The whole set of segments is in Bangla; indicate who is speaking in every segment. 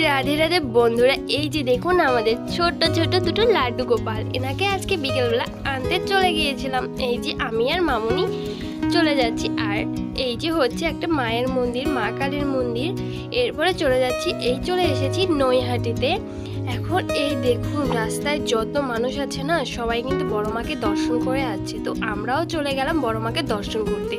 Speaker 1: রাধে রাধে বন্ধুরা, এই যে দেখুন আমাদের ছোট্ট ছোট্ট দুটো লাড্ডু গোপাল। এনাকে আজকে বিকেলবেলা আনতে চলে গিয়েছিলাম। এই যে আমি আর মামুনি চলে যাচ্ছি। আর এই যে হচ্ছে একটা মায়ের মন্দির, মা কালীর মন্দির। এরপরে চলে যাচ্ছি, এই চলে এসেছি নৈহাটিতে। এখন এই দেখুন রাস্তায় যত মানুষ আছে না, সবাই কিন্তু বড় মাকে দর্শন করে আসছে। তো আমরাও চলে গেলাম বড় মাকে দর্শন করতে।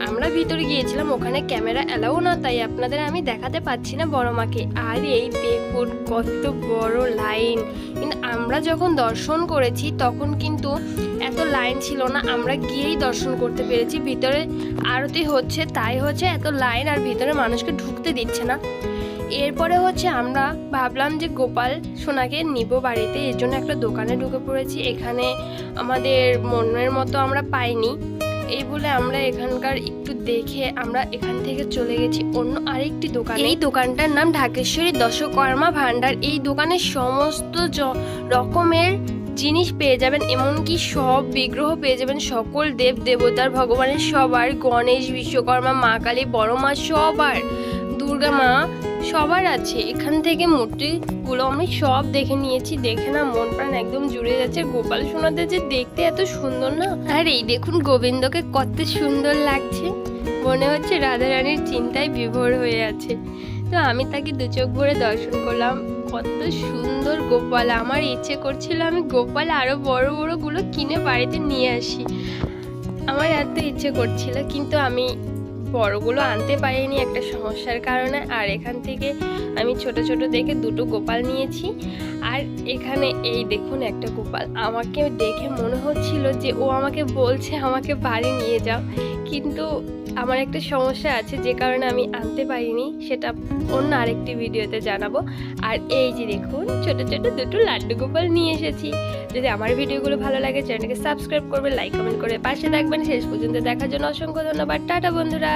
Speaker 1: আমরা ভিতরে গিয়েছিলাম, ওখানে ক্যামেরা এলাও না, তাই আপনাদের আমি দেখাতে পাচ্ছি না বড় মাকে। আর এই দেখুন কত বড় লাইন। কিন্তু আমরা যখন দর্শন করেছি তখন কিন্তু এত লাইন ছিল না, আমরা গিয়েই দর্শন করতে পেরেছি। ভিতরে আরতি হচ্ছে, তাই হচ্ছে এত লাইন, আর ভিতরে মানুষকে ঢুকতে দিচ্ছে না। এরপরে হচ্ছে আমরা ভাবলাম যে গোপাল সোনাকে নিব বাড়িতে, এর জন্য একটা দোকানে ঢুকে পড়েছি। এখানে আমাদের মনের মতো আমরা পাইনি, এই বলে আমরা এখানকার একটু দেখে আমরা এখান থেকে চলে গেছি অন্য আরেকটি দোকানে। এই দোকানটার নাম ঢাকেশ্বরী দশকর্মা ভান্ডার। এই দোকানে সমস্ত রকমের জিনিস পেয়ে যাবেন, এমনকি সব বিগ্রহ পেয়ে যাবেন, সকল দেব দেবতার, ভগবানের সবার, গণেশ, বিশ্বকর্মা, মা কালী, বড় মা সবার, দুর্গা মা সবার আছে। এখান থেকে মূর্তিগুলো আমি সব দেখে নিয়েছি, দেখে না মন প্রাণ একদম জুড়ে যাচ্ছে। গোপাল সোনাদের যে দেখতে এত সুন্দর না, আর এই দেখুন গোবিন্দকে কত সুন্দর লাগছে, মনে হচ্ছে রাধা রানীর চিন্তায় বিভোর হয়ে আছে। তো আমি তাকে দু চোখ ভরে দর্শন করলাম, কত সুন্দর গোপাল। আমার ইচ্ছে করছিল আমি গোপাল আরো বড় বড় গুলো কিনে বাড়িতে নিয়ে আসি, আমার এত ইচ্ছে করছিল, কিন্তু আমি বড়গুলো আনতে পারিনি একটা সমস্যার কারণে। আর এখান থেকে আমি ছোট ছোট দেখে দুটো গোপাল নিয়েছি। আর এখানে এই দেখুন একটা গোপাল, আমাকে দেখে মনে হচ্ছিল যে ও আমাকে বলছে আমাকে বাড়ি নিয়ে যাও, কিন্তু আমার একটা সমস্যা আছে যে কারণে আমি আনতে পারিনি, সেটা অন্য আরেকটি ভিডিওতে জানাবো। আর এই যে দেখুন ছোট ছোট দুটো লাড্ডু গোপাল নিয়ে এসেছি। যদি আমার ভিডিওগুলো ভালো লাগে চ্যানেলকে সাবস্ক্রাইব করবেন, লাইক কমেন্ট করে পাশে থাকবেন। শেষ পর্যন্ত দেখার জন্য অসংখ্য ধন্যবাদ। টাটা বন্ধুরা।